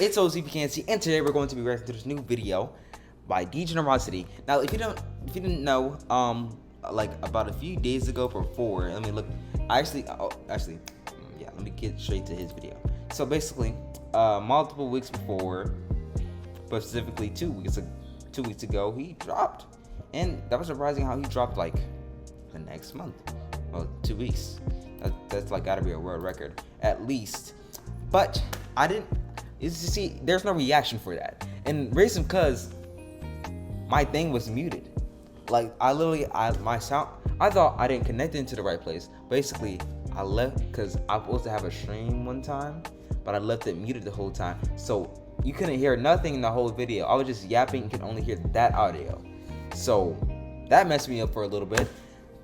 It's OZPKNC, and today we're going to be reacting to this new video by Degenerocity. Now, if you didn't know, like about a few days ago, before, let me look. Yeah, let me get straight to his video. So basically, multiple weeks before, but specifically 2 weeks ago, he dropped, and that was surprising how he dropped like the next month. Well, 2 weeks. That's like gotta be a world record at least. But I didn't. See, there's no reaction for that, and reason because my thing was muted. Like my sound. I thought I didn't connect it into the right place. Basically, I left because I was supposed to have a stream one time, but I left it muted the whole time, so you couldn't hear nothing in the whole video. I was just yapping. You could only hear that audio, so that messed me up for a little bit.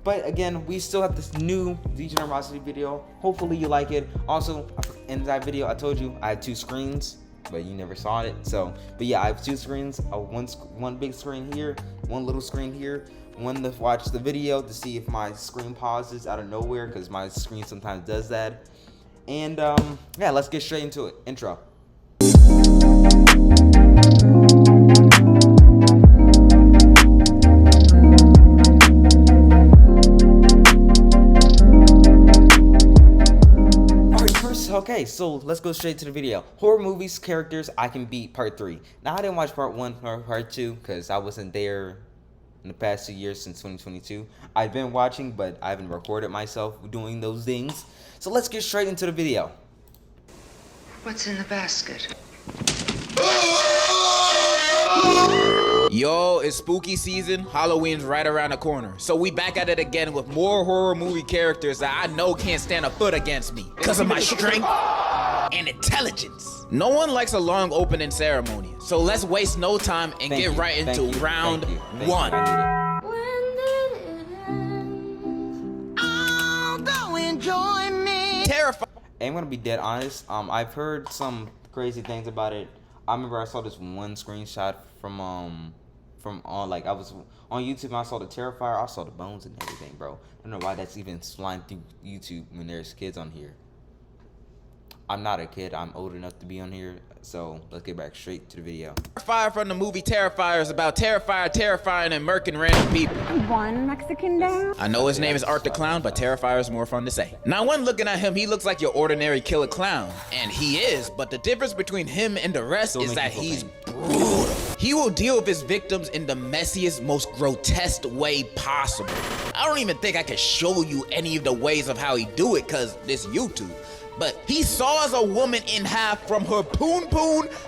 But again, we still have this new Degenerocity video. Hopefully you like it. Also, in that video, I told you I had 2 screens, but you never saw it. So, but yeah, I have 2 screens. One big screen here, one little screen here. One to watch the video to see if my screen pauses out of nowhere, because my screen sometimes does that. And yeah, let's get straight into it. Intro. Okay, so let's go straight to the video. Horror movies, characters I can beat, part 3. Now, I didn't watch part 1 or part 2 because I wasn't there in the past 2 years since 2022. I've been watching, but I haven't recorded myself doing those things. So let's get straight into the video. What's in the basket? Yo, it's spooky season. Halloween's right around the corner. So we back at it again with more horror movie characters that I know can't stand a foot against me because of my strength and intelligence. No one likes a long opening ceremony, so let's waste no time and get right into round 1. Oh, go enjoy me. Terrifying. I'm gonna be dead honest. I've heard some crazy things about it. I remember I saw this one screenshot from on, like, I was on YouTube and I saw the Terrifier. I saw the bones and everything, bro. I don't know why that's even flying through YouTube when there's kids on here. I'm not a kid. I'm old enough to be on here. So let's get back straight to the video. Terrifier from the movie Terrifier is about Terrifier terrifying and murking random people. One Mexican down. I know his name is Art the Clown, but Terrifier is more fun to say. Now, when looking at him, he looks like your ordinary killer clown, and he is, but the difference between him and the rest is that he's brutal. He will deal with his victims in the messiest, most grotesque way possible. I don't even think I can show you any of the ways of how he do it, cause this YouTube. But he saws a woman in half from her poon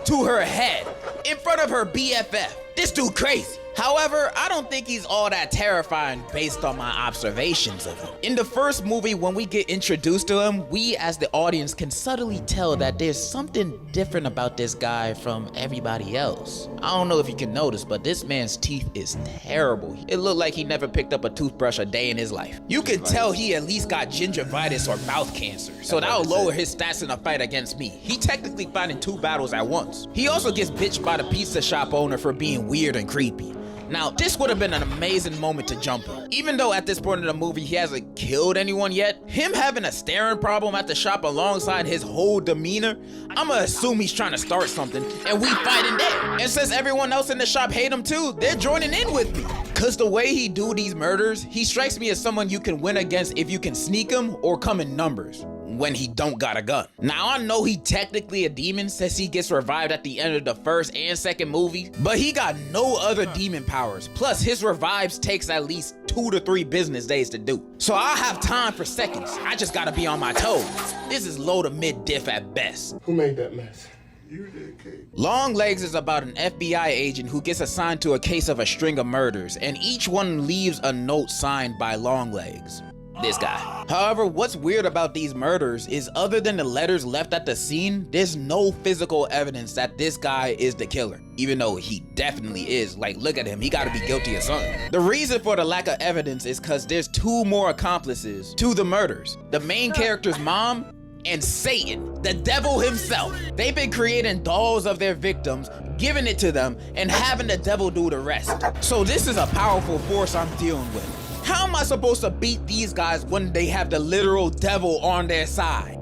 to her head in front of her BFF. This dude crazy. However, I don't think he's all that terrifying based on my observations of him. In the first movie, when we get introduced to him, we as the audience can subtly tell that there's something different about this guy from everybody else. I don't know if you can notice, but this man's teeth is terrible. It looked like he never picked up a toothbrush a day in his life. You can tell he at least got gingivitis or mouth cancer, so that'll lower his stats in a fight against me. He technically fighting 2 battles at once. He also gets bitched by the pizza shop owner for being weird and creepy. Now, this would have been an amazing moment to jump on. Even though at this point in the movie he hasn't killed anyone yet, him having a staring problem at the shop alongside his whole demeanor, I'ma assume he's trying to start something, and we fighting there. And since everyone else in the shop hate him too, they're joining in with me. Cause the way he do these murders, he strikes me as someone you can win against if you can sneak him or come in numbers when he don't got a gun. Now, I know he technically a demon since he gets revived at the end of the first and second movie, but he got no other demon powers. Plus, his revives takes at least 2 to 3 business days to do. So I'll have time for seconds. I just gotta be on my toes. This is low to mid diff at best. Who made that mess? You did, Kate. Long Legs is about an FBI agent who gets assigned to a case of a string of murders, and each one leaves a note signed by Long Legs. This guy. However, what's weird about these murders is other than the letters left at the scene, there's no physical evidence that this guy is the killer, even though he definitely is. Like, look at him, he gotta be guilty of something. The reason for the lack of evidence is because there's 2 more accomplices to the murders. The main character's mom and Satan, the devil himself. They've been creating dolls of their victims, giving it to them, and having the devil do the rest. So this is a powerful force I'm dealing with. How am I supposed to beat these guys when they have the literal devil on their side?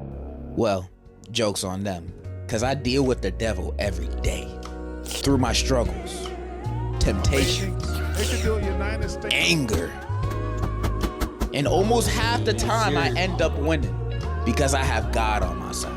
Well, joke's on them. Cause I deal with the devil every day. Through my struggles, temptations, anger. And almost half the time I end up winning because I have God on my side.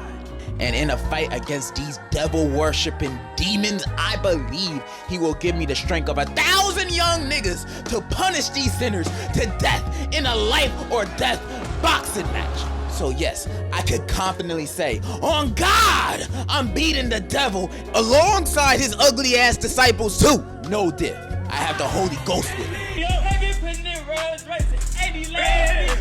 And in a fight against these devil-worshipping demons, I believe he will give me the strength of 1,000 young niggas to punish these sinners to death in a life or death boxing match. So yes, I could confidently say, on God, I'm beating the devil alongside his ugly ass disciples too. No diff. I have the Holy Ghost with me.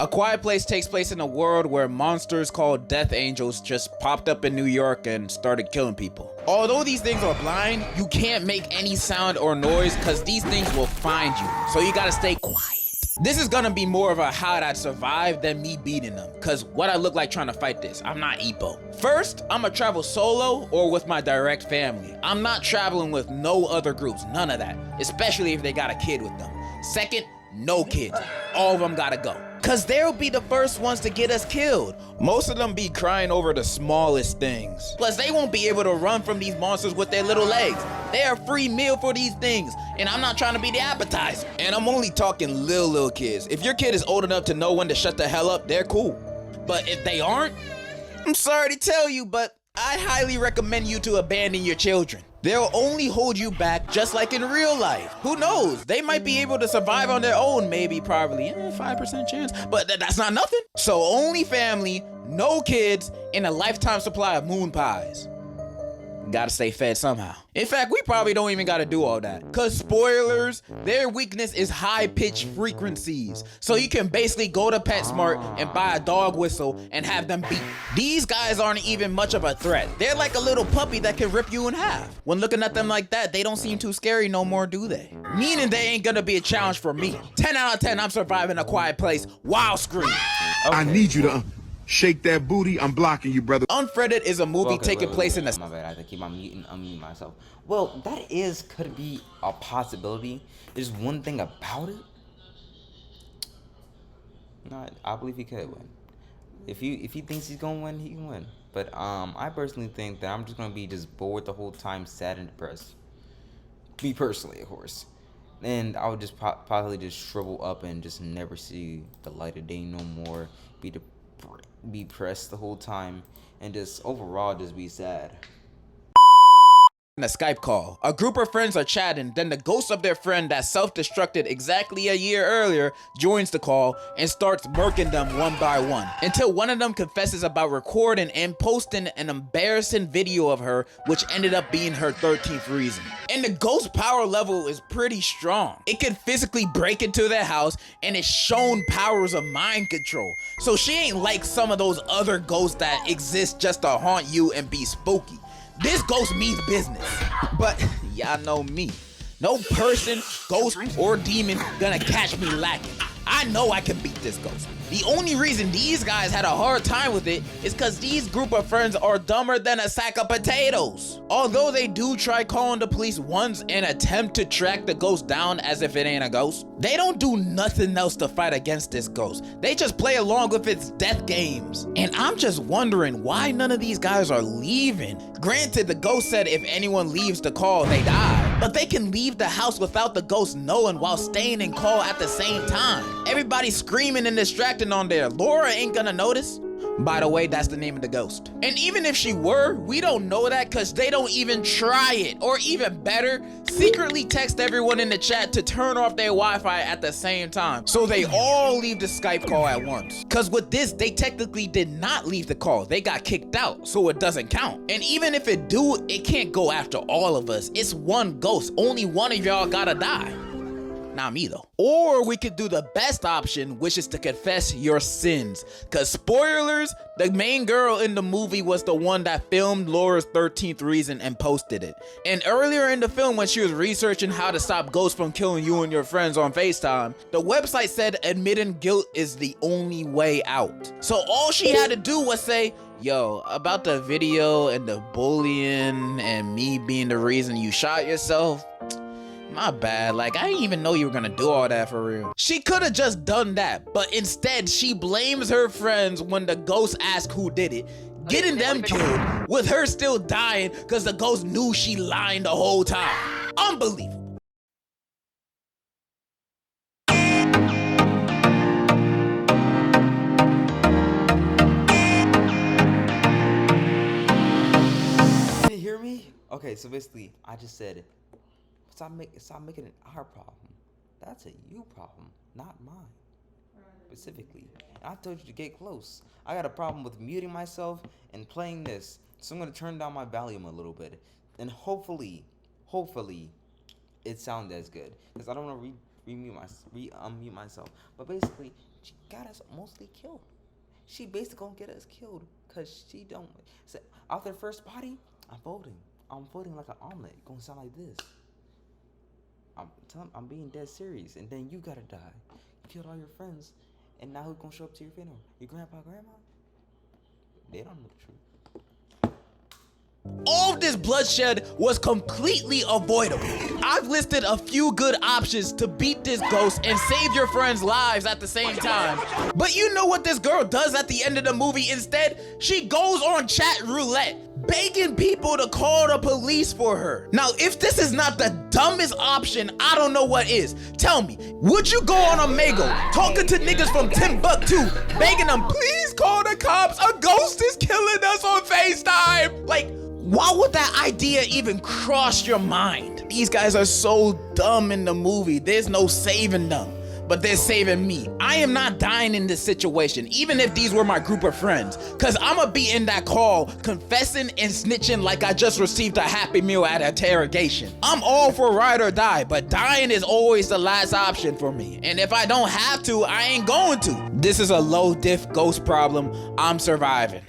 A Quiet Place takes place in a world where monsters called death angels just popped up in New York and started killing people. Although these things are blind, you can't make any sound or noise because these things will find you. So you gotta stay quiet. This is gonna be more of a how'd I survive than me beating them, cause what I look like trying to fight this, I'm not Epo. First, I'ma travel solo or with my direct family. I'm not traveling with no other groups, none of that, especially if they got a kid with them. Second, no kids, all of them gotta go. Cause they'll be the first ones to get us killed. Most of them be crying over the smallest things. Plus, they won't be able to run from these monsters with their little legs. They're a free meal for these things, and I'm not trying to be the appetizer. And I'm only talking little kids. If your kid is old enough to know when to shut the hell up, they're cool. But if they aren't, I'm sorry to tell you, but I highly recommend you to abandon your children. They'll only hold you back just like in real life. Who knows? They might be able to survive on their own, maybe, probably, 5% chance, but that's not nothing. So only family, no kids, and a lifetime supply of moon pies. Gotta stay fed somehow. In fact, we probably don't even gotta do all that. Cause spoilers, their weakness is high-pitched frequencies. So you can basically go to PetSmart and buy a dog whistle and have them beat. These guys aren't even much of a threat. They're like a little puppy that can rip you in half. When looking at them like that, they don't seem too scary no more, do they? Meaning they ain't gonna be a challenge for me. 10 out of 10, I'm surviving A Quiet Place while screaming. Okay. I need you to shake that booty. I'm blocking you, brother. Unfretted is a movie taking place in a... My bad, I have to keep on unmuting myself. Well, that could be a possibility. There's one thing about it. No, I believe he could win. If he thinks he's gonna win, he can win. But I personally think that I'm just gonna be just bored the whole time, sad and depressed. Me personally, of course. And I would just possibly just shrivel up and just never see the light of day no more. Be pressed the whole time and just overall just be sad. In a Skype call, a group of friends are chatting, then the ghost of their friend that self-destructed exactly a year earlier joins the call and starts murking them one by one, until one of them confesses about recording and posting an embarrassing video of her, which ended up being her 13th reason. And the ghost power level is pretty strong. It can physically break into their house, and it's shown powers of mind control. So she ain't like some of those other ghosts that exist just to haunt you and be spooky. This ghost means business. But y'all know me. No person, ghost, or demon gonna catch me lacking. I know I can beat this ghost. The only reason these guys had a hard time with it is because these group of friends are dumber than a sack of potatoes. Although they do try calling the police once and attempt to track the ghost down as if it ain't a ghost, they don't do nothing else to fight against this ghost. They just play along with its death games. And I'm just wondering why none of these guys are leaving. Granted, the ghost said if anyone leaves the call, they die. But they can leave the house without the ghost knowing while staying in call at the same time. Everybody's screaming and distracting on there. Laura ain't gonna notice. By the way, that's the name of the ghost. And even if she were, we don't know that because they don't even try it. Or even better, secretly text everyone in the chat to turn off their Wi-Fi at the same time. So they all leave the Skype call at once. Because with this, they technically did not leave the call. They got kicked out, so it doesn't count. And even if it do, it can't go after all of us. It's one ghost. Only one of y'all gotta die. Not me though. Or we could do the best option, which is to confess your sins. Cause spoilers, the main girl in the movie was the one that filmed Laura's 13th reason and posted it. And earlier in the film, when she was researching how to stop ghosts from killing you and your friends on FaceTime, the website said admitting guilt is the only way out. So all she had to do was say, yo, about the video and the bullying and me being the reason you shot yourself, my bad, like I didn't even know you were gonna do all that for real. She could have just done that, but instead she blames her friends when the ghost asks who did it, getting them killed with her still dying because the ghost knew she lying the whole time. Unbelievable. Did you hear me? Okay, so basically, I just said, stop making it our problem. That's a you problem, not mine. Specifically. And I told you to get close. I got a problem with muting myself and playing this. So I'm gonna turn down my volume a little bit. And hopefully, it sounds as good. Because I don't want to unmute myself. But basically, she got us mostly killed. She basically gonna get us killed. Cause she don't. So after the first body, I'm voting like an omelet. It's gonna sound like this. I'm being dead serious, and then you gotta die. You killed all your friends, and now who's gonna show up to your funeral? Your grandpa, grandma? They don't know the truth. All of this bloodshed was completely avoidable. I've listed a few good options to beat this ghost and save your friends' lives at the same time. But you know what this girl does at the end of the movie instead? She goes on chat roulette, begging people to call the police for her. Now, if this is not the dumbest option, I don't know what is. Tell me, would you go on Omegle, talking to niggas from Timbuktu, begging them, please call the cops, a ghost is killing us on FaceTime? Like, why would that idea even cross your mind? These guys are so dumb in the movie. There's no saving them, but they're saving me. I am not dying in this situation, even if these were my group of friends, cause I'ma be in that call confessing and snitching like I just received a Happy Meal at interrogation. I'm all for ride or die, but dying is always the last option for me. And if I don't have to, I ain't going to. This is a low diff ghost problem. I'm surviving.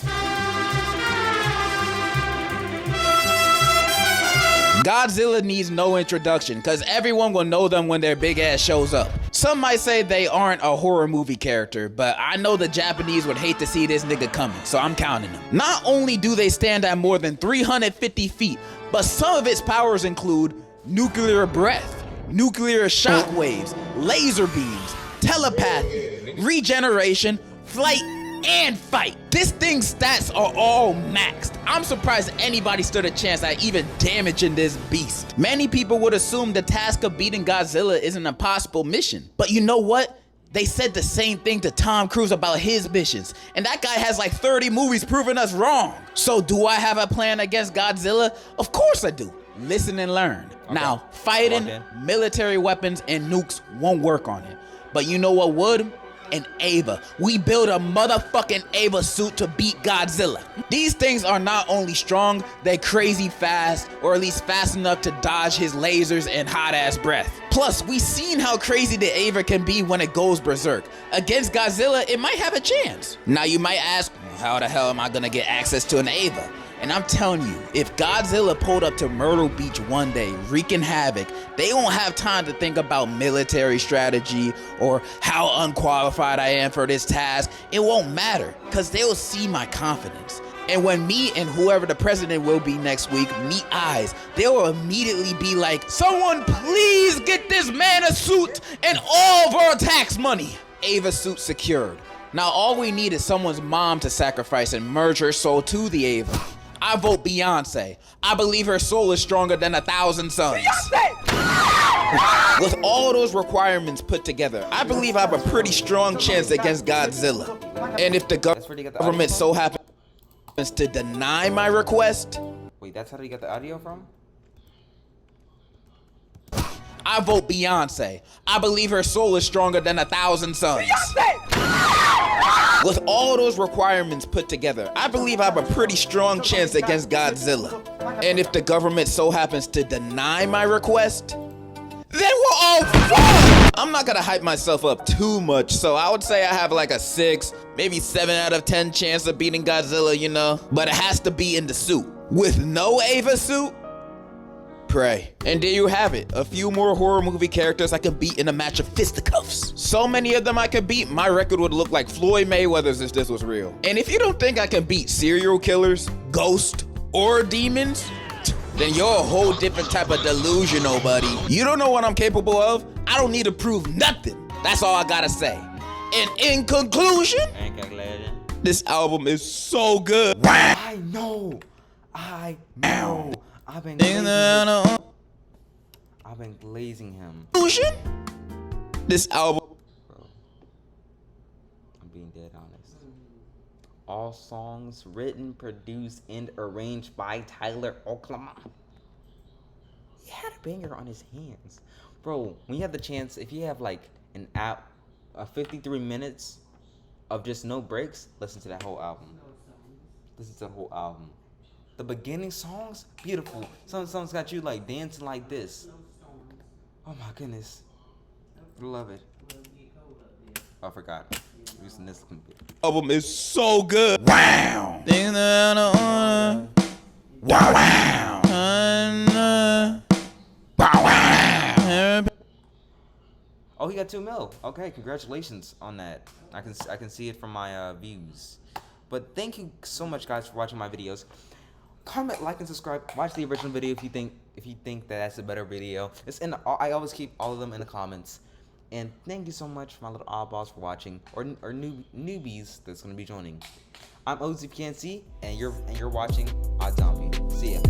Godzilla needs no introduction, because everyone will know them when their big ass shows up. Some might say they aren't a horror movie character, but I know the Japanese would hate to see this nigga coming, so I'm counting them. Not only do they stand at more than 350 feet, but some of its powers include nuclear breath, nuclear shockwaves, laser beams, telepathy, regeneration, flight, and fight. This thing's stats are all maxed. I'm surprised anybody stood a chance at even damaging this beast. Many people would assume the task of beating Godzilla is an impossible mission. But you know what? They said the same thing to Tom Cruise about his missions, and that guy has like 30 movies proving us wrong. So do I have a plan against Godzilla? Of course I do. Listen and learn. Okay. Now, fighting, military weapons, and nukes won't work on it. But you know what would? An Ava. We build a motherfucking Ava suit to beat Godzilla. These things are not only strong, they're crazy fast, or at least fast enough to dodge his lasers and hot ass breath. Plus, we seen how crazy the Ava can be when it goes berserk. Against Godzilla, it might have a chance. Now you might ask, how the hell am I gonna get access to an Ava? And I'm telling you, if Godzilla pulled up to Myrtle Beach one day, wreaking havoc, they won't have time to think about military strategy or how unqualified I am for this task. It won't matter, because they'll see my confidence. And when me and whoever the president will be next week meet eyes, they'll immediately be like, someone please get this man a suit and all of our tax money. Ava suit secured. Now all we need is someone's mom to sacrifice and merge her soul to the Ava. I vote Beyonce. I believe her soul is stronger than 1,000 suns. With all those requirements put together, I believe I have a pretty strong chance against Godzilla. And if the government so happens to deny my request... Wait, that's how you got the audio from? I vote Beyonce. I believe her soul is stronger than 1,000 suns. With all those requirements put together, I believe I have a pretty strong chance against Godzilla. And if the government so happens to deny my request, then we're all fucked! I'm not gonna hype myself up too much, so I would say I have like a 6, maybe 7 out of 10 chance of beating Godzilla, you know? But it has to be in the suit. With no Ava suit, pray. And there you have it, a few more horror movie characters I can beat in a match of fisticuffs. So many of them I could beat, my record would look like Floyd Mayweather's if this was real. And if you don't think I can beat serial killers, ghosts, or demons, then you're a whole different type of delusional, buddy. You don't know what I'm capable of? I don't need to prove nothing. That's all I gotta say. And in conclusion, This album is so good. I know. I've been glazing him. This album. Bro, I'm being dead honest. All songs written, produced, and arranged by Tyler Oklahoma. He had a banger on his hands. Bro, when you have the chance, if you have like 53 minutes of just no breaks, listen to that whole album. Listen to the whole album. The beginning songs, beautiful. Some songs got you like dancing like this. Oh my goodness. Love it. Oh, I forgot. Using this Album is so good. Wow. Wow. Oh, he got 2 mil. Okay, congratulations on that. I can see it from my views. But thank you so much, guys, for watching my videos. Comment, like, and subscribe. Watch the original video if you think that that's a better video. I always keep all of them in the comments. And thank you so much, my little oddballs, for watching, or newbies that's gonna be joining. I'm Oz if you can't see, and you're watching Odd Zombie. See ya.